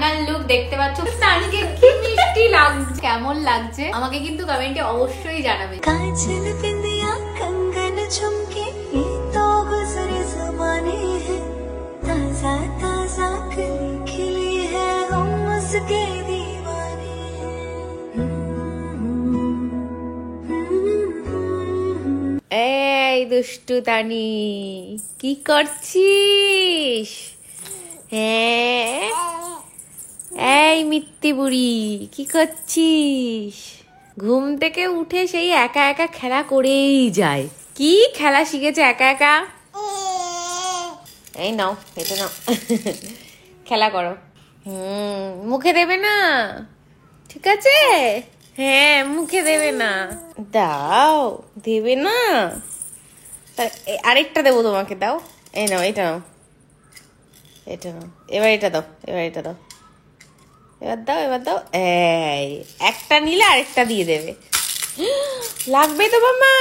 Final look দেখতে পাচ্ছ। তানিকে কি মিষ্টি লাগছে, কেমন লাগছে আমাকে কিন্তু কমেন্টে অবশ্যই জানাবে। काजल बिंदिया कंगन झुमके ये तो गुजरे ज़माने हैं, ताज़ा ताज़ा कली खिली है हम उसके दीवाने हैं। এই দুষ্টু তানি, কি করছিস? হ্যাঁ, এই মিত্তি বুড়ি, কি করছিস? ঘুম থেকে উঠে সেই একা একা খেলা করেই যায়। কি খেলা শিখেছে একা একা? এই নাও, এটা নাও, খেলা করো। মুখে দেবে না, ঠিক আছে? হ্যাঁ, মুখে দেবে না, দাও, দেবে না। আরেকটা দেবো তোমাকে, দাও। এই নাও, এটা নাও, এটা নাও, এবার এটা দাও, এবার এটা দাও, এবার দাও, এবার দাও। এই একটা নিলে আরেকটা দিয়ে দেবে, লাগবে তো মামা।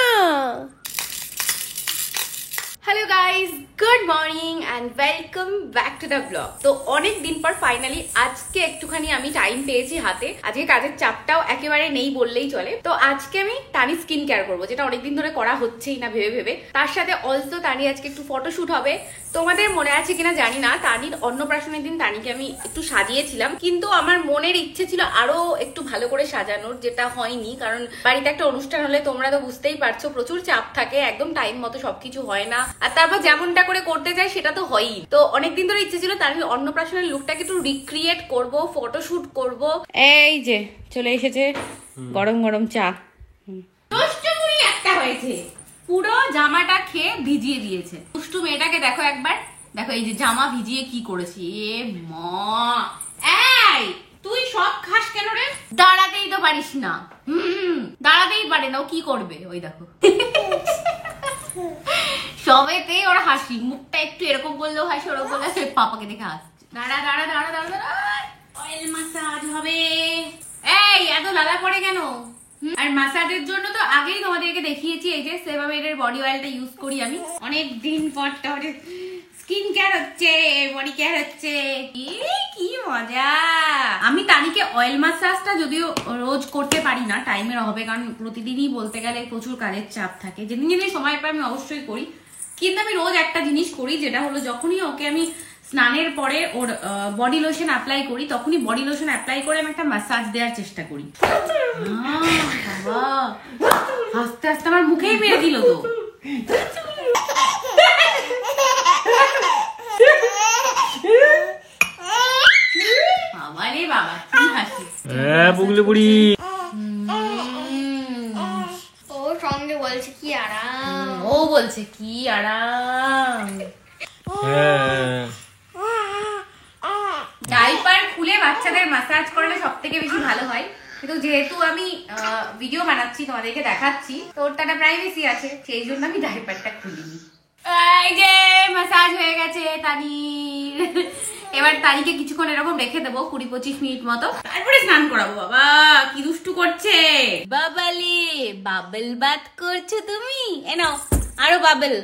Hello guys, good morning and welcome back to the blog. তো অনেক দিন পর ফাইনালি আজকে একটুখানি আমি টাইম পেয়েছি হাতে। আজকে কাজের চাপটাও একেবারে নেই বললেই চলে। তো আজকে আমি টানি স্কিন কেয়ার করবো, যেটা অনেকদিন ধরে করা হচ্ছেই না ভেবে ভেবে। তার সাথে অলসো টানি আজকে একটু ফটোশুট হবে। তোমাদের মনে আছে কিনা জানি না, টানির অন্নপ্রাশনের দিন টানিকে আমি একটু সাজিয়েছিলাম, কিন্তু আমার মনের ইচ্ছে ছিল আরো একটু ভালো করে সাজানোর, যেটা হয়নি। কারণ বাড়িতে একটা অনুষ্ঠান হলে তোমরা তো বুঝতেই পারছো প্রচুর চাপ থাকে, একদম টাইম মতো সবকিছু হয় না, আর তারপর যেমনটা করে করতে চাই সেটা তো হয়ই। তো অনেকদিন ধরে ইচ্ছে ছিল টানির অন্নপ্রাশনের লুকটাকে একটু রিক্রিয়েট করব, ফটোশুট করব। এই যে চলে এসেছে গরম গরম চা। দুষ্টু বুড়ি একটা হয়েছে, পুরো জামাটা খেয়ে ভিজিয়ে দিয়েছে। দুষ্টু মেয়েটাকে দেখো একবার, দেখো এই যে জামা ভিজিয়ে কি করেছে। এ মা, এই তুই সব খাস কেন রে? দাঁড়াতেই তো পারিস না। দাঁড়াতেই পারে না, ও কি করবে? ওই দেখো সবেতেই ওর হাসি, মুখটা একটু এরকম বললেও হাসি, ওরকম বললে পাপাকে দেখে হাসছে। দাঁড়া দাঁড়া দাঁড়া দাঁড়া দাঁড়া, অয়েল মাসাজ হবে। এই এত লালা পড়ে কেন? আর মাসাজের জন্য তো আগেই তোমাদেরকে দেখিয়েছি, এই যে সেবামের বডি অয়েলটা ইউজ করি আমি। অনেক দিন পর স্কিন কেয়ার হচ্ছে, বডি কেয়ার হচ্ছে, কি মজা। আমি তানিকে অয়েল মাসাজটা যদিও রোজ করতে পারি না টাইমের অভাবে, কারণ প্রতিদিনই বলতে গেলে প্রচুর কাজের চাপ থাকে। যেদিন যেদিন সময় পাই আমি অবশ্যই করি, কিন্তু আমি রোজ একটা জিনিস করি, যেটা হলো যখনই ওকে আমি স্নানের পরে ওর বডি লোশন অ্যাপ্লাই করি, তখনই বডি লোশন অ্যাপ্লাই করে আমি একটা ম্যাসাজ দেওয়ার চেষ্টা করি। বাবা, আস্তে আস্তে আমার মুখেই মেরে দিল তো। বাবা রে বাবা, কি হাসি। হ্যাঁ বুগলি বুড়ি, ও সঙ্গে বলছে কি আরাম, ও বলছে কি আরাম। ডাইপার খুলে বাচ্চাদের ম্যাসাজ করলে সব থেকে বেশি ভালো হয়, কিন্তু যেহেতু আমি ভিডিও বানাচ্ছি তোমাদেরকে দেখাচ্ছি, তো ওরটা একটা প্রাইভেসি আছে, সেই জন্য আমি ডাইপারটা খুলিনি। এই যে ম্যাসাজ হয়ে গেছে তানির। এবার তানিকে কিছুক্ষণ এরকম রেখে দেবো 20-25 মিনিট মতো, তারপরে স্নান করাবো। বাবা কি দুষ্টু করছে, বাবালে বাবল বাত করছো তুমি। এ নাও আরো বাবল,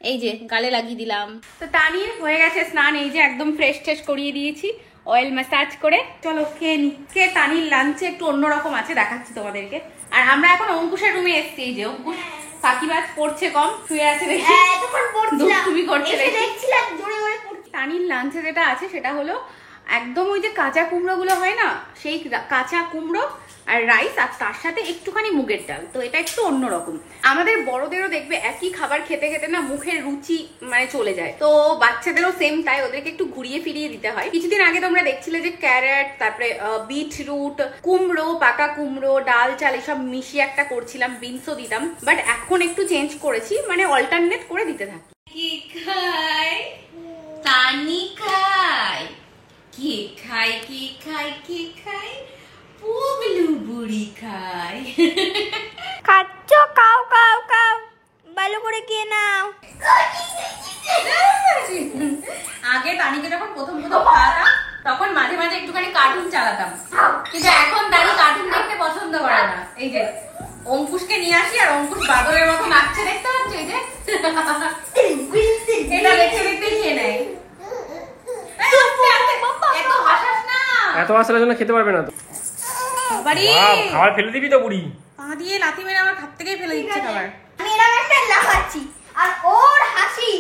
এই যে গালে লাগিয়ে দিলাম। তো তানির হয়ে গেছে স্নান, এই যে একদম ফ্রেশ ট্রেশ করিয়ে দিয়েছি অয়েল ম্যাসাজ করে। চলো খেয়ে নি। তানির লাঞ্চে একটু অন্যরকম আছে, দেখাচ্ছি তোমাদেরকে। আর আমরা এখন অঙ্কুশের রুমে এসছি, এই যে অঙ্কুশ ফাঁকিবাজ পড়ছে, কম শুয়ে আছে দেখি, তুমি করছে দেখছিলাম। তানির লাঞ্চে যেটা আছে সেটা হলো একদম ওই যে কাঁচা কুমড়ো গুলো হয় না, সেই কাঁচা কুমড়ো আর রাইস, আর তার সাথে একটুখানি মুগের ডাল। তো এটা একটু অন্যরকম। আমাদের বড়দেরও দেখবে একই খাবার খেতে খেতে না মুখের রুচি মানে চলে যায়, তো বাচ্চাদেরও সেম তাই, ওদেরকে একটু ঘুরিয়ে ফিরিয়ে দিতে হয়। কিছুদিন আগে তোমরা দেখছিলে যে ক্যারেট, তারপরে বিটরুট, কুমড়ো, পাকা কুমড়ো, ডাল চাল এসব মিশিয়ে একটা করছিলাম, বিনসও দিতাম। বাট এখন একটু চেঞ্জ করেছি, মানে অল্টারনেট করে দিতে থাকি। কি খাই তানি, খাই কি খাই, কি খাই, কি খাই, পুগলু বুড়ি খাই। খাচ্ছ, খাও খাও খাও, ভালো করে খেয়ে নাও। আগে তানিকে যখন প্রথম খাওয়াতাম তখন মাঝে মাঝে একটুখানি কার্টুন চালাতাম, কিন্তু এখন তানি কার্টুন দেখতে পছন্দ করে না। এই যে অঙ্কুশকে নিয়ে আসি, আর অঙ্কুশ বাদরের মতো নাচছে, দেখতে পাচ্ছ? এই যে এটা দেখতে দেখতেই খেয়ে নেয়। এত হাসাস না। এত মশলার জন্য খেতে পারবে না তো। বাড়ি খাবার ফেলে দিবি তো বুড়ি। পা দিয়ে লাথি মেরে আমার হাত থেকেই ফেলে দিচ্ছে খাবার। আমি এরকম একটা লাফাচ্ছি আর ওর হাসি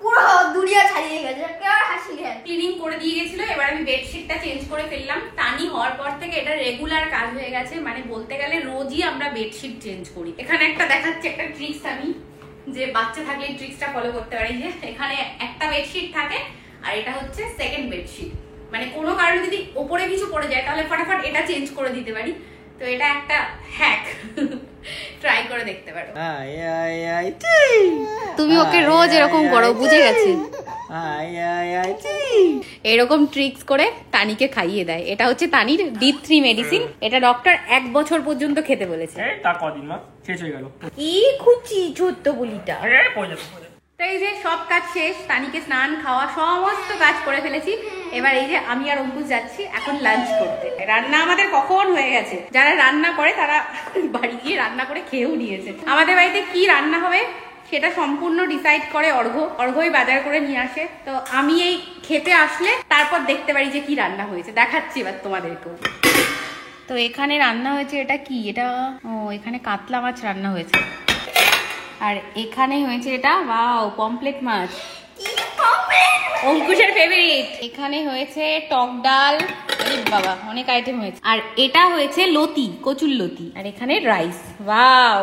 পুরো দুনিয়া ছাড়িয়ে গেছে। কেমন হাসি গেল। ক্লিনিং করে দিয়ে গেছিল, এবার আমি বেডশিটটা চেঞ্জ করে ফেললাম। টানি হওয়ার পর থেকে এটা রেগুলার কাজ হয়ে গেছে, মানে বলতে গেলে রোজই আমরা বেডশিট চেঞ্জ করি। এখানে একটা দেখাচ্ছি একটা ট্রিক্স, আমি যে বাচ্চা থাকলে এই ট্রিক্সটা ফলো করতে পারি। যে এখানে একটা বেডশিট থাকে আর এটা হচ্ছে সেকেন্ড বেডশিট, মানে কোনো কারণে যদি ওপরে কিছু পড়ে যায় তাহলে ফটাফট এটা চেঞ্জ করে দিতে পারি। তো এটা একটা হ্যাক, ট্রাই করে দেখতে পারো। তুমি ওকে রোজ এরকম করো, বুঝে গেছি। এরকম ট্রিক্স করে তানিকে খাইয়ে দেয়। এটা হচ্ছে তানির D3 মেডিসিন। এটা ডক্টর 1 বছর পর্যন্ত খেতে বলেছে। তা কদিন মা শেষ হয়ে গেল। কি খুঁচি ছোট্ট বলিটা। তো এই যে সব কাজ শেষ, তানিকে স্নান খাওয়া সমস্ত কাজ করে ফেলেছি। এবার এই যে আমি আর অঙ্কুশ যাচ্ছি এখন লাঞ্চ করতে। রান্না আমাদের কখন হয়ে গেছে, যারা রান্না করে তারা বাড়ি গিয়ে রান্না করে খেয়েও নিয়েছে। আমাদের বাড়িতে কি রান্না হবে সেটা সম্পূর্ণ ডিসাইড করে অর্ঘই বাজার করে নিয়ে আসে। তো আমি এই খেতে আসলে তারপর দেখতে পারি যে কি রান্না হয়েছে, দেখাচ্ছি এবার তোমাদেরকেও। তো এখানে রান্না হয়েছে, এটা কি, এটা এখানে কাতলা মাছ রান্না হয়েছে। আর এখানে হয়েছে এটা ওয়াও পমপ্লেট মাছ, অঙ্কুশের ফেভারিট। এখানে হয়েছে টক ডাল, বাবা অনেক আইটেম হয়েছে। আর এটা হয়েছে লতি, কচুর লতি। আর এখানে রাইস। ওয়াও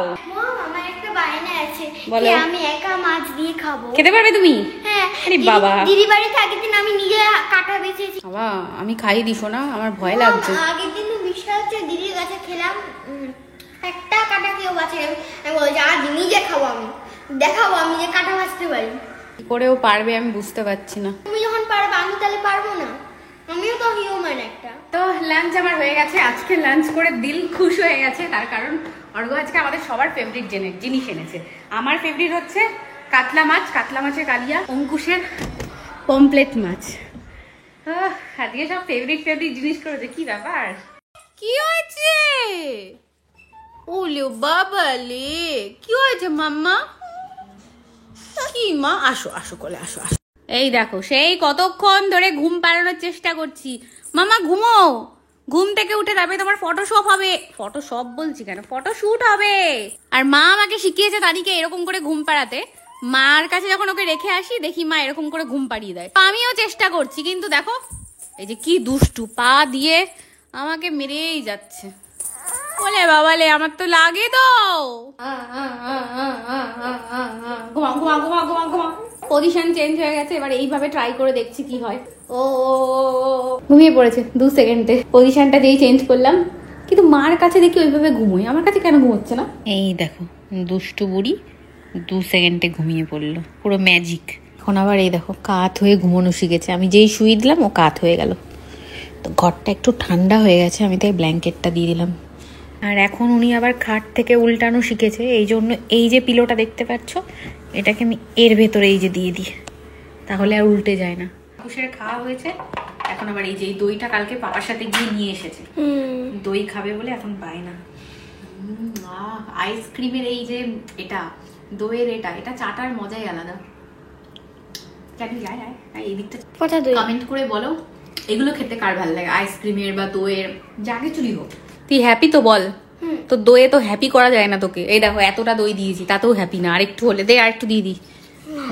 আমার একটা বায়না আছে বলো। যে আমি একা মাছ দিয়ে খাবো। খেতে পারবে তুমি? হ্যাঁ। আরে বাবা, দিদি বাড়িতে আগের দিন আমি নিজে কাটা বেঁচেছি। বাবা আমি খাইয়ে দিস না, আমার ভয় লাগছে। আগের দিন বিশ্বাস হচ্ছে দিদির কাছে খেলাম, একটা কাটা কেউ বাঁচে। আমি বলছি আজ নিজে খাবো, আমি দেখাবো আমি যে কাটা বাঁচতে পারি। কি করেও পারবে আমি বুঝতে পারছি না। তুমি যখন পারবে আমি তাহলে পারবো না? আমিও তো হিউম্যান একটা। তো লাঞ্চ আমার হয়ে গেছে। আজকে লাঞ্চ করে দিল খুশ হয়ে গেছে, তার কারণ অর্ঘ আজকে আমাদের সবার ফেভারিট জিনিস এনেছে। আমার ফেভারিট হচ্ছে কাতলা মাছ, কাতলা মাছের কালিয়া। অঙ্কুশের পমপ্লেট মাছ। আজকে সব ফেভারিট জিনিস করেছে। কি ব্যাপার, কি হয়েছে? ওলে বাবা লে, কি হয়েছে মাম্মা? কি মা, আসো আসো কোলে আসো আসো। এই দেখো সেই কতক্ষণ ধরে ঘুম পাড়ানোর চেষ্টা করছি। মামা ঘুমো, ঘুম থেকে উঠে যাবে, তোমার ফটোশপ হবে। ফটোশপ বলছি কেন, ফটোশুট হবে। আর মা আমাকে শিখিয়েছে তানিকে এরকম করে ঘুম পাড়াতে। মার কাছে যখন ওকে রেখে আসি দেখি মা এরকম করে ঘুম পাড়িয়ে দেয়। আমিও চেষ্টা করছি, কিন্তু দেখো এই যে কি দুষ্টু, পা দিয়ে আমাকে মেরেই যাচ্ছে। বলে বাবালে আমার তো লাগে তো। ঘুমা ঘুমা ঘুমা ঘুমা ঘুমা। পজিশন চেঞ্জ হয়ে গেছে, এবার এইভাবে ট্রাই করে দেখছি কি হয়। ও ঘুমিয়ে পড়েছে 2 সেকেন্ডে। পজিশনটা যেই চেঞ্জ করলাম, কিন্তু মার কাছে দেখি ওইভাবে ঘুমোই, আমার কাছে কেন ঘুমোচ্ছে না? এই দেখো দুষ্টু বুড়ি 2 সেকেন্ডে ঘুমিয়ে পড়লো, পুরো ম্যাজিক। এখন আবার এই দেখো কাত হয়ে ঘুমানো শিখেছে। আমি যেই শুয়ে দিলাম ও কাত হয়ে গেল। তো ঘরটা একটু ঠান্ডা হয়ে গেছে, আমি তাই ব্ল্যাঙ্কেটটা দিয়ে দিলাম। আর এখন উনি আবার খাট থেকে উল্টানো শিখেছে, এই জন্য এই যে পিলোটা দেখতে পাচ্ছ এটাকে আমি এর ভেতরে এই যে দিয়ে দিই, তাহলে আর উল্টে যায় না। কুশের খাওয়া হয়েছে, এখন আবার এই যে দইটা কালকে পাপার সাথে গিয়ে নিয়ে এসেছে, দই খাবে বলে এখন পায় না। আইসক্রিমের এই যে এটা দইয়ের এটা চাটার মজাই আলাদা। কেন যায় এই দিকটা কমেন্ট করে বলো, এগুলো খেতে কার ভালো লাগে, আইসক্রিমের বা দইয়ের, যা কিছুই হোক। তুই হ্যাপি তো বল? তো দইয়ে তো হ্যাপি করা যায় না তোকে। এই দেখো এতটা দই দিয়েছি, তাতেও হ্যাপি না। আরেকটু হলে দে, আরেকটু দিয়ে দি।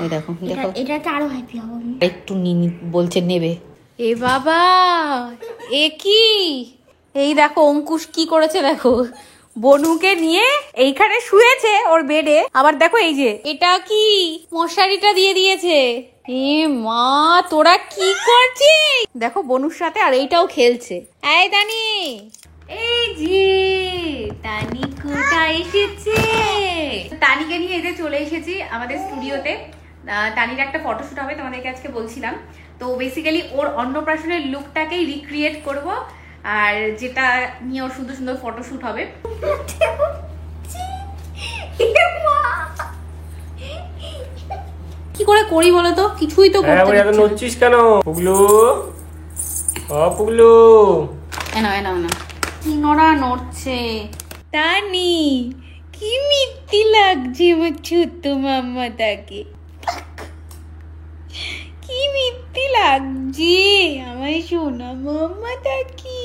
এই দেখো দেখো, এটাতে আরো হ্যাপি হবো। একটু বলছে নেবে। এ বাবা এ কি, এই দেখো অঙ্কুশ কি করেছে দেখো, বনুকে নিয়ে এইখানে শুয়েছে ওর বেডে। আবার দেখো এই যে এটা কি মশারিটা দিয়ে দিয়েছে। এ মা তোরা কি করছিস? দেখো বনুর সাথে আর এইটাও খেলছে। এই তানি, এই যে তানি কোথায় এসেছে? তানিকে নিয়ে এতে চলে এসেছি আমাদের স্টুডিওতে। তানির একটা ফটোশুট হবে, তোমাদেরকে আজকে বলছিলাম। তো বেসিক্যালি ওর অন্নপ্রাশনের লুকটাকেই রিক্রিয়েট করব, আর যেটা নিয়ে ওর সুন্দর সুন্দর ফটোশুট হবে। কি করে করি বলো তো, কিছুই তো করতে পারছি না। নড়ছিস কেন পুগলু? ও পুগলু, এনা কি নড়া নড়ছে। তানি কি মিষ্টি লাগছে আমার ছোট্ট মাম্মা, তাকে কি মিষ্টি লাগছে আমার সোনা মাম্মাটা কি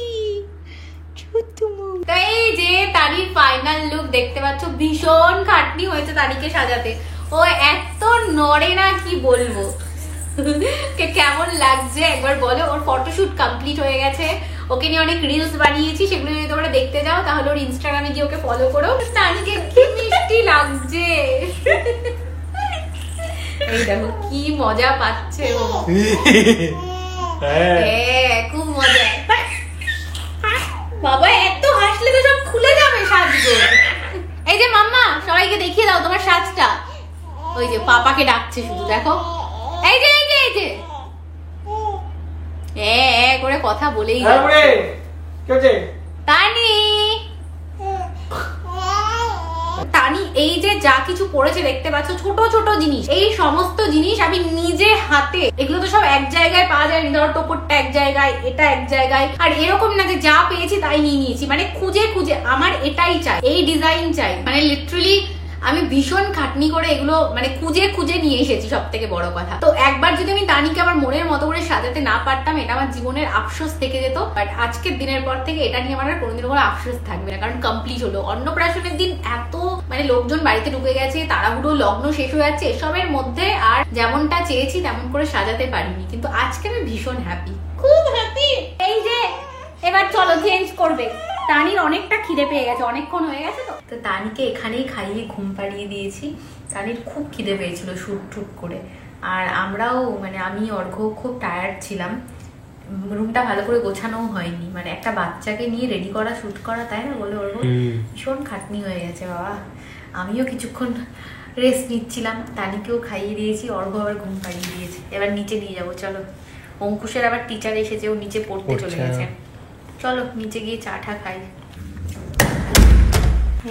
তো এই যে তারির ফাইনাল লুক দেখতে পাচ্ছ, ভীষণ খাটনি হয়েছে তারিকে সাজাতে। ও এত নড়ে না কি বলবো। কেমন লাগছে একবার বলো। ওর ফটোশুট কমপ্লিট হয়ে গেছে, ওকে নিয়ে অনেক রিলস বানিয়েছি, সেগুলো যদি তোমরা দেখতে যাও তাহলে ওর ইনস্টাগ্রামে গিয়ে ওকে ফলো করো। তারিকে কি মিষ্টি লাগছে, এই দেখো কি মজা পাচ্ছে ও। হ্যাঁ খুব মজা। বাবা এত হাসলে তো সব খুলে যাবে সাজগো। এই যে মাম্মা সবাইকে দেখিয়ে দাও তোমার সাজটা। ওই যে পাপাকে ডাকছে শুধু, দেখো এই যে এই যে এই যে করে কথা বলেই যাচ্ছে। তানি তানি এই যে যা কিছু পড়েছে দেখতে পাচ্ছ, ছোট ছোট জিনিস, এই সমস্ত জিনিস আমি নিজে হাতে, এগুলো তো সব এক জায়গায় পাওয়া যায়, ধরো টোপরটা এক জায়গায়, এটা এক জায়গায়, আর এরকম না যে যা পেয়েছি তাই নিয়ে নিয়েছি, মানে খুঁজে খুঁজে আমার এটাই চাই, এই ডিজাইন চাই, মানে লিটারালি আমি ভীষণ খাটনি করে এগুলো মানে খুঁজে খুঁজে নিয়ে এসেছি, সব থেকে বড় কথা। তো একবার যদি আমি তানিকে আমার মনের মতো করে সাজাতে না পারতাম, এটা আমার জীবনের আফসোস থেকে যেত। বাট আজকের দিনের পর থেকে এটা নিয়ে আমার আর কোনোদিনও কোনো আফসোস থাকবে না, কারণ কমপ্লিট হলো। অন্নপ্রাশনের দিন এত মানে লোকজন বাড়িতে ঢুকে গেছে, তাড়াহুড়ো, লগ্ন শেষ হয়ে যাচ্ছে, এসবের মধ্যে আর যেমনটা চেয়েছি তেমন করে সাজাতে পারিনি, কিন্তু আজকে আমি ভীষণ হ্যাপি, খুব হ্যাপি। এই যে এবার চলো চেঞ্জ করবে। তানির অনেকটা খিদে পেয়ে গেছে, অনেকক্ষণ হয়ে গেছে তো তানিকে এখানেই খাইয়ে ঘুম পাড়িয়ে দিয়েছি। তানির খুব খিদে পেয়েছিল শুট ঠুট করে, আর আমরাও মানে আমি অর্ঘ্য খুব টায়ার্ড ছিলাম, রুমটা ভালো করে গোছানোও হয়নি, মানে একটা বাচ্চাকে নিয়ে রেডি করা শুট করা, তাই না বলে অর্ঘ্য ভীষণ খাটনি হয়ে গেছে বাবা। আমিও কিছুক্ষণ রেস্ট নিচ্ছিলাম, তানিকেও খাইয়ে দিয়েছি, অর্ঘ্য আবার ঘুম পাড়িয়ে দিয়েছে। এবার নিচে নিয়ে যাবো চলো, অঙ্কুশের আবার টিচার এসেছে, ও নিচে পড়তে চলে গেছে, চলো নিচে গিয়ে চা টা খাই।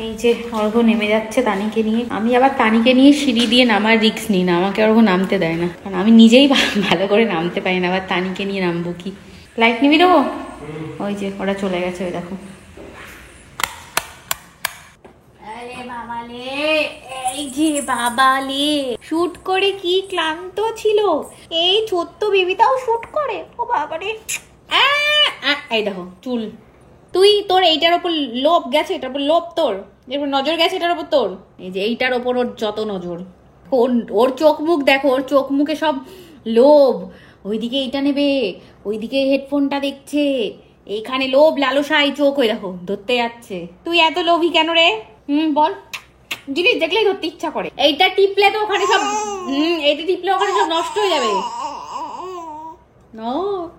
এই যে অর্ঘ্য নেমে যাচ্ছে তানিকে নিয়ে। আমি আবার তানিকে নিয়ে সিঁড়ি দিয়ে নামার রিস্ক নিই না, আমাকে অর্ঘ্য নামতে দেয় না, কারণ আমি নিজেই ভালো করে নামতে পারি না, আবার তানিকে নিয়ে নামবো কি। লাইট নিবি দেবো? ওই যে ওরা চলে গেছে, ওই দেখো। আরে বাবালে, এই যে বাবালে, শুট করে কি ক্লান্ত ছিল। এই ছোট্ট বেবিটাও শুট করে, ও বাবারে। এই দেখো চুল, তুই তোর এইটার ওপর লোভ গেছে, এটার উপর লোভ তোর, এরপর নজর গেছে এটার উপর তোর, এই যে এইটার ওপর ওর যত নজর। ওর চোখ মুখ দেখো, ওর চোখ মুখে সব লোভ, ওইদিকে এইটা নেবে, ওইদিকে হেডফোনটা দেখছে, এইখানে লোভ লালসাই চোখ, ওই দেখো ধরতে যাচ্ছে। তুই এত লোভী কেন রে? বল, জিনিস দেখলেই ধরতে ইচ্ছা করে। এইটা টিপলে তো ওখানে সব এইটা টিপলে ওখানে সব নষ্ট হয়ে যাবে।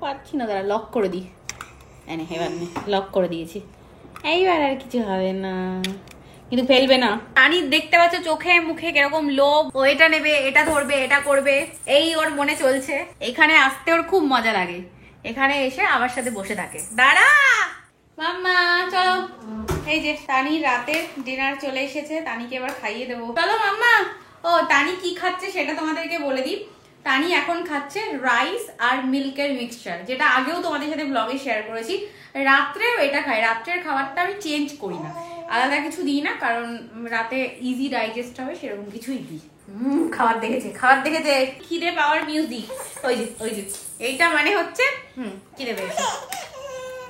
পাচ্ছি না, দাঁড়া লক করে দিই। এবার লক করে দিয়েছি, এইবার আর কিছু হবে না, কিন্তু ফেলবে না। টানি দেখতে পাচ্ছ চোখে মুখে কিরকম লোভ, ও এটা নেবে, এটা ধরবে, এটা করবে, এই ওর মনে চলছে। এখানে আসতে ওর খুব মজা লাগে, এখানে এসে আমার সাথে বসে থাকে। দাঁড়া মাম্মা চলো। এই যে তানি রাতের ডিনার চলে এসেছে, তানিকে এবার খাইয়ে দেবো, চলো মাম্মা। ও তানি কি খাচ্ছে সেটা তোমাদেরকে বলে দিই। তানি এখন খাচ্ছে রাইস আর মিল্কের মিক্সচার, যেটা আগেও তোমাদের সাথে ব্লগে শেয়ার করেছি। রাত্রেও এটা খাই, রাত্রের খাবারটা আমি চেঞ্জ করি না, আলাদা কিছু দিই না, কারণ রাতে ইজি ডাইজেস্ট হবে সেরকম কিছুই দিই। খাবার দেখেছে, খাবার দেখেছে, খিদে পাওয়ার মিউজিক। ওই যে ওই যে এইটা মানে হচ্ছে খিদে পেয়েছে,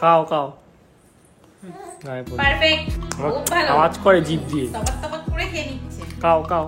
খাও খাও, পারফেক্ট, খুব ভালো আওয়াজ করে জিভ দিয়ে, তবাক তবাক করে খেয়ে নিচ্ছে। খাও খাও।